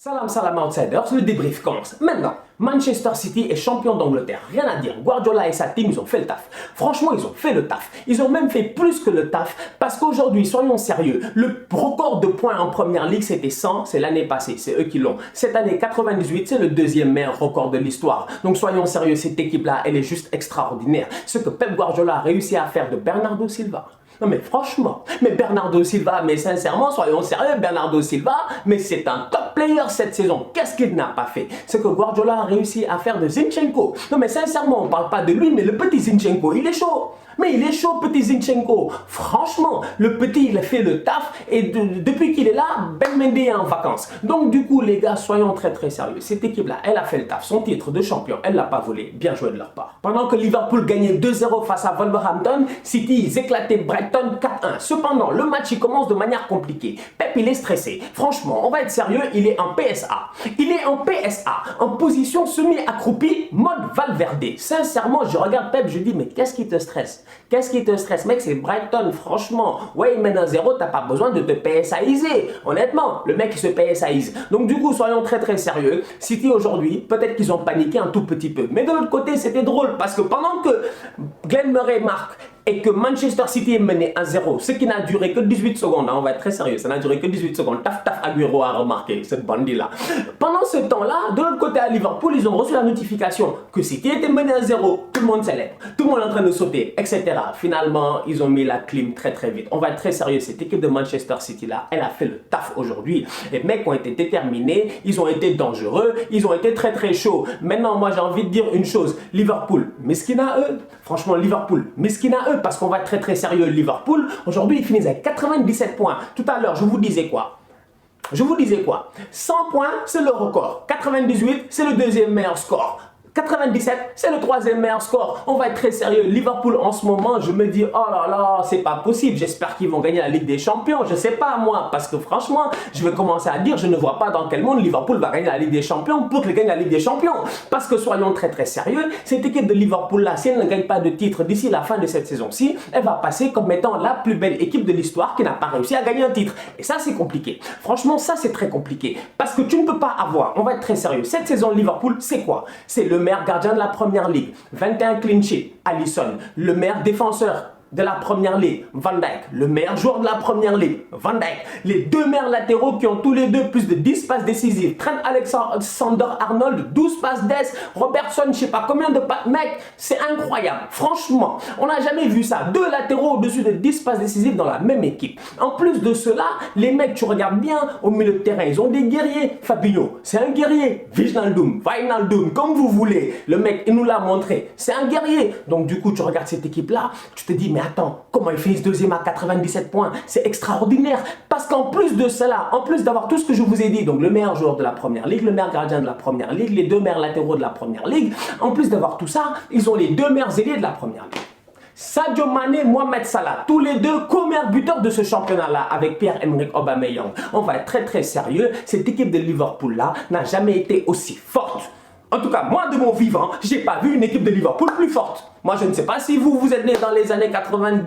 Salam salam outsiders, le débrief commence maintenant. Manchester City est champion d'Angleterre, rien à dire. Guardiola et sa team, ils ont fait le taf. Franchement, ils ont fait le taf. Ils ont même fait plus que le taf parce qu'aujourd'hui, soyons sérieux, le record de points en première ligue, c'était 100, c'est l'année passée, c'est eux qui l'ont. Cette année, 98, c'est le deuxième meilleur record de l'histoire. Donc soyons sérieux, cette équipe-là, elle est juste extraordinaire. Ce que Pep Guardiola a réussi à faire de Bernardo Silva. Non mais franchement, mais Bernardo Silva, mais sincèrement, soyons sérieux, Bernardo Silva, mais c'est un top player cette saison. Qu'est-ce qu'il n'a pas fait? Ce que Guardiola a réussi à faire de Zinchenko. Non mais sincèrement, on ne parle pas de lui, mais le petit Zinchenko, il est chaud. Mais il est chaud, petit Zinchenko. Franchement, le petit, il a fait le taf et depuis qu'il est là, Ben Mendy est en vacances. Donc du coup, les gars, soyons très sérieux. Cette équipe-là, elle a fait le taf. Son titre de champion, elle ne l'a pas volé. Bien joué de leur part. Pendant que Liverpool gagnait 2-0 face à Wolverhampton, City, ils éclataient Brighton 4-1. Cependant, le match, il commence de manière compliquée. Pep, il est stressé. Franchement, on va être sérieux, il est en PSA. Il est en PSA, en position semi-accroupie, mode Valverde. Sincèrement, je regarde Pep, je dis, mais qu'est-ce qui te stresse? Qu'est-ce qui te stresse, mec? C'est Brighton, franchement. Ouais, il mène 1-0, t'as pas besoin de te PSAiser. Honnêtement, le mec, il se PSAise. Donc, du coup, soyons très sérieux. City, aujourd'hui, peut-être qu'ils ont paniqué un tout petit peu. Mais de l'autre côté, c'était drôle parce que pendant que Glenn Murray marque et que Manchester City est mené 1-0, ce qui n'a duré que 18 secondes, hein, on va être très sérieux, ça n'a duré que 18 secondes, taf Agüero a remarqué, cette bandit-là. Pendant ce temps-là, de l'autre côté à Liverpool, ils ont reçu la notification que City était mené 1-0, tout le monde célèbre, tout le monde est en train de sauter, etc. Finalement, ils ont mis la clim très vite. On va être très sérieux, cette équipe de Manchester City-là, elle a fait le taf aujourd'hui. Les mecs ont été déterminés, ils ont été dangereux, ils ont été très chauds. Maintenant, moi j'ai envie de dire une chose, Liverpool, mesquine à eux, franchement Liverpool, mesquine à eux, parce qu'on va être très sérieux. Liverpool, aujourd'hui, ils finissent avec 97 points. Tout à l'heure, je vous disais quoi? 100 points, c'est le record. 98, c'est le deuxième meilleur score. 97, c'est le troisième meilleur score. On va être très sérieux. Liverpool, en ce moment, je me dis, oh là là, c'est pas possible. J'espère qu'ils vont gagner la Ligue des Champions. Je sais pas, moi, parce que franchement, je vais commencer à dire, je ne vois pas dans quel monde Liverpool va gagner la Ligue des Champions pour qu'il gagne la Ligue des Champions. Parce que soyons très sérieux, cette équipe de Liverpool-là, si elle ne gagne pas de titre d'ici la fin de cette saison-ci, elle va passer comme étant la plus belle équipe de l'histoire qui n'a pas réussi à gagner un titre. Et ça, c'est compliqué. Franchement, ça, c'est très compliqué. Parce que tu ne peux pas avoir, on va être très sérieux, cette saison Liverpool, c'est quoi? C'est le meilleur gardien de la première ligue, 21 clean sheets, Alisson, le meilleur défenseur de la première ligue, Van Dijk, le meilleur joueur de la première ligue, Van Dijk, les deux meilleurs latéraux qui ont tous les deux plus de 10 passes décisives, Trent Alexander-Arnold, 12 passes d'ess, Robertson, je sais pas combien de passes, mec, c'est incroyable, franchement, on n'a jamais vu ça, deux latéraux au-dessus de 10 passes décisives dans la même équipe. En plus de cela, les mecs, tu regardes bien, au milieu de terrain, ils ont des guerriers, Fabinho, c'est un guerrier, Wijnaldum, comme vous voulez, le mec, il nous l'a montré, c'est un guerrier, donc du coup, tu regardes cette équipe-là, tu te dis, mais attends, comment ils finissent deuxième à 97 points? C'est extraordinaire. Parce qu'en plus de cela, en plus d'avoir tout ce que je vous ai dit, donc le meilleur joueur de la première ligue, le meilleur gardien de la première ligue, les deux meilleurs latéraux de la première ligue, en plus d'avoir tout ça, ils ont les deux meilleurs ailiers de la première ligue. Sadio Mané, Mohamed Salah, tous les deux co-meilleurs buteurs de ce championnat-là avec Pierre-Emerick Aubameyang. On va être très sérieux. Cette équipe de Liverpool-là n'a jamais été aussi forte. En tout cas, moi de mon vivant, j'ai pas vu une équipe de Liverpool plus forte. Moi, je ne sais pas si vous êtes nés dans les années 80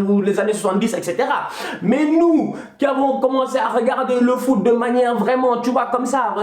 ou les années 70, etc. Mais nous, qui avons commencé à regarder le foot de manière vraiment, tu vois, comme ça,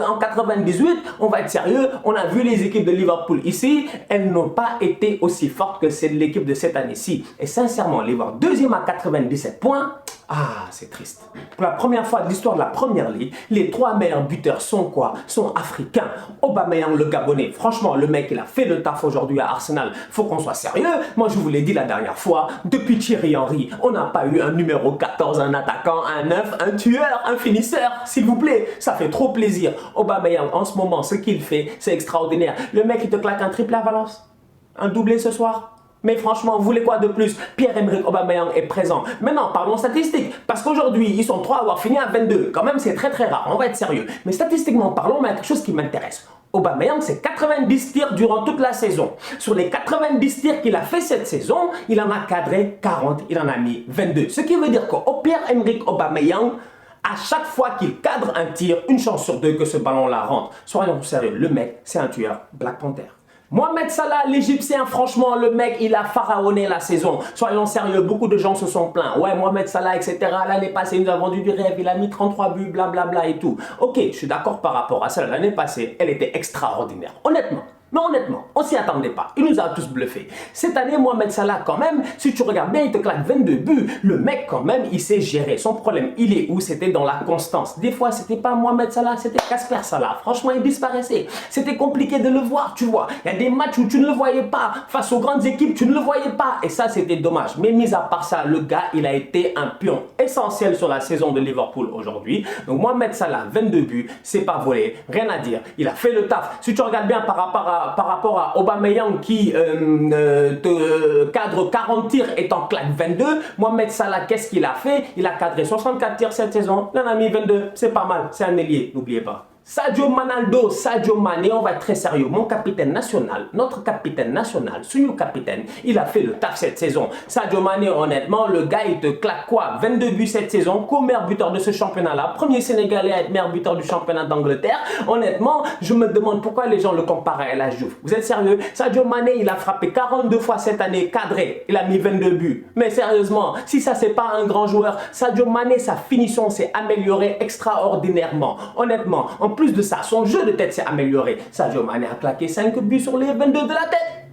en 98, on va être sérieux, on a vu les équipes de Liverpool ici, elles n'ont pas été aussi fortes que l'équipe de cette année-ci. Et sincèrement, les voir deuxième à 97 points, ah, c'est triste. Pour la première fois de l'histoire de la Première Ligue, les trois meilleurs buteurs sont quoi? Sont africains. Aubameyang, le Gabonais. Franchement, le mec, il a fait le taf aujourd'hui à Arsenal. Faut qu'on soit sérieux. Moi, je vous l'ai dit la dernière fois, depuis Thierry Henry, on n'a pas eu un numéro 14, un attaquant, un 9, un tueur, un finisseur. S'il vous plaît, ça fait trop plaisir. Aubameyang, en ce moment, ce qu'il fait, c'est extraordinaire. Le mec, il te claque un triplé à Valence. Un doublé ce soir. Mais franchement, vous voulez quoi de plus? Pierre-Emerick Aubameyang est présent. Maintenant, parlons statistiques. Parce qu'aujourd'hui, ils sont 3 à avoir fini à 22. Quand même, c'est très rare. On va être sérieux. Mais statistiquement parlons, il y a quelque chose qui m'intéresse. Aubameyang, c'est 90 tirs durant toute la saison. Sur les 90 tirs qu'il a fait cette saison, il en a cadré 40. Il en a mis 22. Ce qui veut dire que Pierre-Emerick Aubameyang, à chaque fois qu'il cadre un tir, une chance sur deux que ce ballon-là rentre. Soyons sérieux, le mec, c'est un tueur. Black Panther. Mohamed Salah, l'Égyptien, franchement, le mec, il a pharaonné la saison. Soyons sérieux, beaucoup de gens se sont plaints. Ouais, Mohamed Salah, etc. L'année passée, il nous a vendu du rêve, il a mis 33 buts, blablabla et tout. Ok, je suis d'accord par rapport à ça. L'année passée, elle était extraordinaire. Honnêtement. Mais honnêtement, on s'y attendait pas. Il nous a tous bluffés. Cette année, Mohamed Salah, quand même, si tu regardes bien, il te claque 22 buts. Le mec, quand même, il sait gérer. Son problème, il est où? C'était dans la constance. Des fois, c'était pas Mohamed Salah, c'était Casper Salah. Franchement, il disparaissait. C'était compliqué de le voir, tu vois. Il y a des matchs où tu ne le voyais pas. Face aux grandes équipes, tu ne le voyais pas. Et ça, c'était dommage. Mais mis à part ça, le gars, il a été un pion essentiel sur la saison de Liverpool aujourd'hui. Donc, Mohamed Salah, 22 buts, c'est pas volé. Rien à dire. Il a fait le taf. Si tu regardes bien par rapport à Aubameyang qui te cadre 40 tirs et t'en claque 22, Mohamed Salah, qu'est-ce qu'il a fait? Il a cadré 64 tirs cette saison, il en a mis 22, c'est pas mal, c'est un ailier, n'oubliez pas. Sadio Manaldo, Sadio Mané, on va être très sérieux. Mon capitaine national, notre capitaine national, Sunyou capitaine, il a fait le taf cette saison. Sadio Mané, honnêtement, le gars, il te claque quoi? 22 buts cette saison, co-meilleur buteur de ce championnat-là. Premier Sénégalais à être meilleur buteur du championnat d'Angleterre. Honnêtement, je me demande pourquoi les gens le comparent à El Hadji Diouf. Vous êtes sérieux? Sadio Mané, il a frappé 42 fois cette année, cadré. Il a mis 22 buts. Mais sérieusement, si ça, c'est pas un grand joueur, Sadio Mané, sa finition s'est améliorée extraordinairement. Honnêtement, en plus de ça, son jeu de tête s'est amélioré. Sadio Mané a claqué 5 buts sur les 22 de la tête.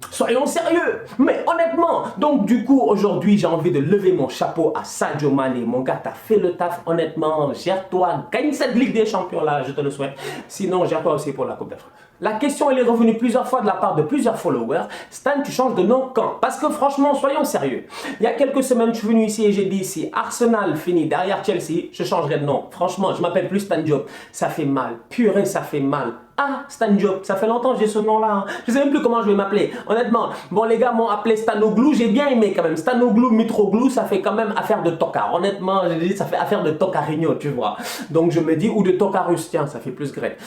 Soyons sérieux. Mais honnêtement, donc du coup, aujourd'hui, j'ai envie de lever mon chapeau à Sadio Mané. Mon gars, t'as fait le taf, honnêtement. Gère-toi, gagne cette Ligue des Champions là, je te le souhaite. Sinon, gère-toi aussi pour la Coupe d'Afrique. La question, elle est revenue plusieurs fois de la part de plusieurs followers. Stan, tu changes de nom quand? Parce que franchement, soyons sérieux. Il y a quelques semaines, je suis venu ici et j'ai dit, si Arsenal finit derrière Chelsea, je changerai de nom. Franchement, je m'appelle plus Stan Diop. Ça fait mal. Purée, ça fait mal. Ah, Stan Diop, ça fait longtemps que j'ai ce nom-là. Hein. Je ne sais même plus comment je vais m'appeler. Honnêtement, bon, les gars m'ont appelé Stanoglou, j'ai bien aimé quand même. Stanoglou, Mitroglou, ça fait quand même affaire de tocard. Honnêtement, je dis, ça fait affaire de tocarigno, tu vois. Donc je me dis, ou de tocarus, tiens, ça fait plus grec.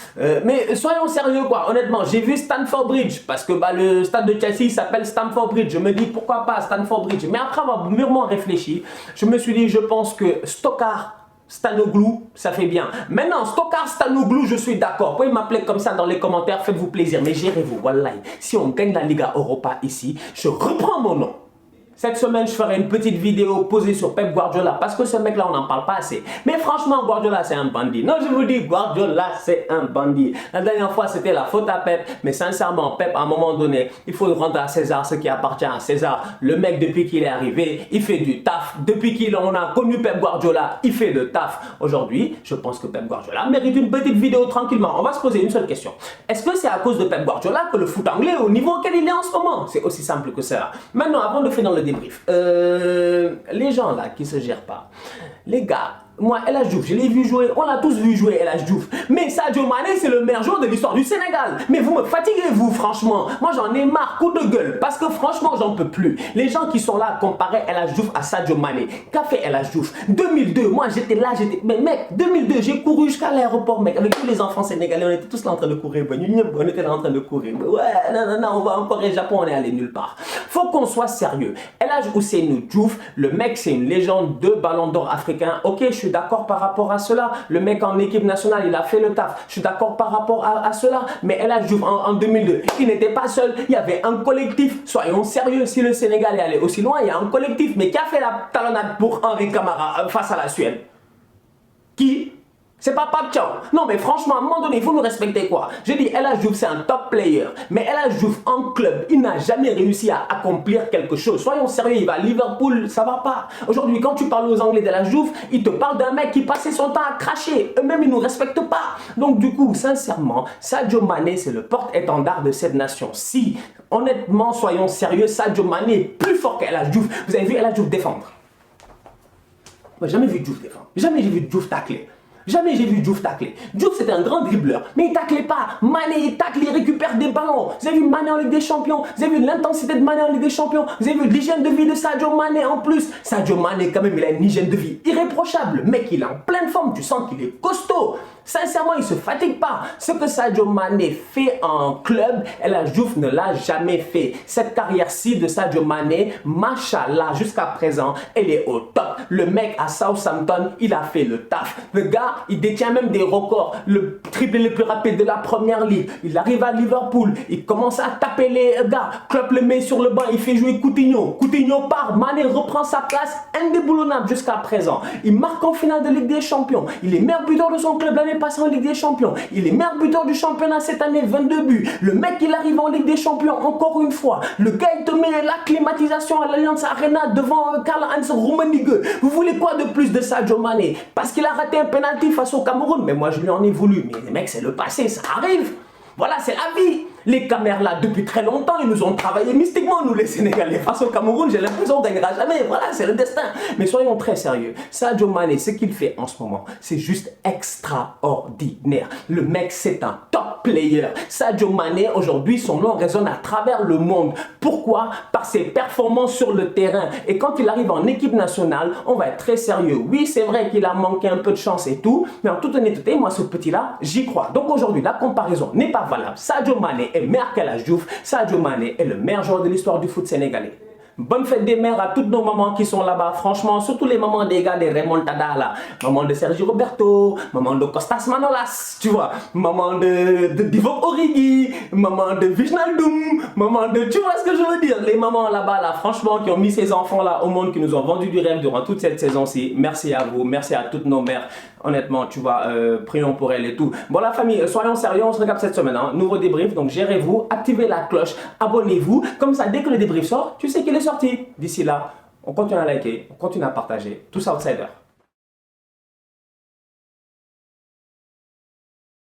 Mais soyons sérieux, quoi. Honnêtement, j'ai vu Stamford Bridge, parce que bah, le stade de Chelsea s'appelle Stamford Bridge. Je me dis, pourquoi pas Stamford Bridge. Mais après avoir mûrement réfléchi, je me suis dit, je pense que Stockard, Stanoglou, ça fait bien. Maintenant, Stockard, Stanoglou, je suis d'accord. Vous pouvez m'appeler comme ça dans les commentaires, faites-vous plaisir. Mais gérez-vous, wallahi. Si on gagne la Liga Europa ici, je reprends mon nom. Cette semaine, je ferai une petite vidéo posée sur Pep Guardiola parce que ce mec-là, on n'en parle pas assez. Mais franchement, Guardiola, c'est un bandit. Non, je vous dis, Guardiola, c'est un bandit. La dernière fois, c'était la faute à Pep. Mais sincèrement, Pep, à un moment donné, il faut rendre à César ce qui appartient à César. Le mec, depuis qu'il est arrivé, il fait du taf. Depuis qu'on a connu Pep Guardiola, il fait le taf. Aujourd'hui, je pense que Pep Guardiola mérite une petite vidéo tranquillement. On va se poser une seule question. Est-ce que c'est à cause de Pep Guardiola que le foot anglais est au niveau auquel il est en ce moment? C'est aussi simple que ça. Maintenant, avant de finir le débrief, les gens là qui se gèrent pas, les gars, moi El Hadji Diouf, je l'ai vu jouer, on l'a tous vu jouer El Hadji Diouf, mais Sadio Mané c'est le meilleur joueur de l'histoire du Sénégal. Mais vous me fatiguez vous franchement, moi j'en ai marre, coup de gueule, parce que franchement j'en peux plus. Les gens qui sont là à comparer El Hadji Diouf à Sadio Mané, qu'a fait El Hadji Diouf? 2002, moi j'étais là, mais mec, 2002 j'ai couru jusqu'à l'aéroport mec, avec tous les enfants sénégalais, on était tous là en train de courir, on était là en train de courir, ouais, non, on va encore au Japon, on est allé nulle part. Faut qu'on soit sérieux. El Hadji Ousseynou Diouf, le mec c'est une légende de ballon d'or africain, ok, je suis d'accord par rapport à cela. Le mec en équipe nationale, il a fait le taf. Je suis d'accord par rapport à cela. Mais El Hadji Diouf en 2002, il n'était pas seul. Il y avait un collectif. Soyons sérieux, si le Sénégal est allé aussi loin, il y a un collectif. Mais qui a fait la talonnade pour Henri Camara face à la Suède? Qui? C'est pas Pape Thiaw. Non mais franchement, à un moment donné, il faut nous respecter quoi. Je dis El Hadji Diouf c'est un top player. Mais El Hadji Diouf en club, il n'a jamais réussi à accomplir quelque chose. Soyons sérieux, il va à Liverpool, ça va pas. Aujourd'hui, quand tu parles aux Anglais d'El Hadji Diouf, ils te parlent d'un mec qui passait son temps à cracher. Eux-mêmes, ils nous respectent pas. Donc du coup, sincèrement, Sadio Mané, c'est le porte-étendard de cette nation. Si, honnêtement, soyons sérieux, Sadio Mané est plus fort qu'El Hadji Diouf. Vous avez vu El Hadji Diouf défendre? Moi, jamais vu Diouf défendre. Jamais j'ai vu Diouf tacler. Jamais j'ai vu Diouf tacler. Diouf c'était un grand dribbleur, mais il taclait pas. Mané il tacle, il récupère des ballons. Vous avez vu Mané en Ligue des Champions, vous avez vu l'intensité de Mané en Ligue des Champions, vous avez vu l'hygiène de vie de Sadio Mané en plus. Sadio Mané quand même il a une hygiène de vie irréprochable. Le mec il est en pleine forme, tu sens qu'il est costaud. Sincèrement, il ne se fatigue pas. Ce que Sadio Mané fait en club, El Hadji Diouf ne l'a jamais fait. Cette carrière-ci de Sadio Mané, machallah, jusqu'à présent, elle est au top. Le mec à Southampton, il a fait le taf. Le gars, il détient même des records. Le triplé le plus rapide de la première ligue. Il arrive à Liverpool, il commence à taper les gars. Klopp le met sur le banc, il fait jouer Coutinho. Coutinho part, Mané reprend sa place, indéboulonnable jusqu'à présent. Il marque en finale de Ligue des Champions. Il est meilleur buteur de son club l'année passée en Ligue des Champions. Il est meilleur buteur du championnat cette année, 22 buts. Le mec, il arrive en Ligue des Champions encore une fois. Le gars, il te met la climatisation à l'Allianz Arena devant Karl-Heinz Rummenigge. Vous voulez quoi de plus de Sadio Mané? Parce qu'il a raté un penalty face au Cameroun. Mais moi, je lui en ai voulu. Mais les mecs, c'est le passé, ça arrive. Voilà, c'est la vie. Les caméras là, depuis très longtemps, ils nous ont travaillé mystiquement, nous les Sénégalais. Face au Cameroun, j'ai l'impression qu'on ne gagnera jamais. Voilà, c'est le destin. Mais soyons très sérieux. Sadio Mané, ce qu'il fait en ce moment, c'est juste extraordinaire. Le mec, c'est un top player. Sadio Mané, aujourd'hui, son nom résonne à travers le monde. Pourquoi? Par ses performances sur le terrain. Et quand il arrive en équipe nationale, on va être très sérieux. Oui, c'est vrai qu'il a manqué un peu de chance et tout, mais en toute honnêteté, moi, ce petit-là, j'y crois. Donc aujourd'hui, la comparaison n'est pas valable. Sadio Mané est meilleur qu'El Hadji Diouf. Sadio Mané est le meilleur joueur de l'histoire du foot sénégalais. Bonne fête des mères à toutes nos mamans qui sont là-bas. Franchement, surtout les mamans des gars des remontada là. Maman de Sergio Roberto, maman de Costas Manolas, tu vois. Maman de Divock Origi, maman de Wijnaldum, maman de... Tu vois ce que je veux dire? Les mamans là-bas là, franchement, qui ont mis ces enfants là au monde, qui nous ont vendu du rêve durant toute cette saison-ci. Merci à vous, merci à toutes nos mères. Honnêtement, tu vois, prions pour elles et tout. Bon la famille, soyons sérieux, on se regarde cette semaine. Hein. Nouveau débrief, donc gérez-vous, activez la cloche, abonnez-vous. Comme ça, dès que le débrief sort, tu sais qu'il est sorti. D'ici là, on continue à liker, on continue à partager. Tous outsiders.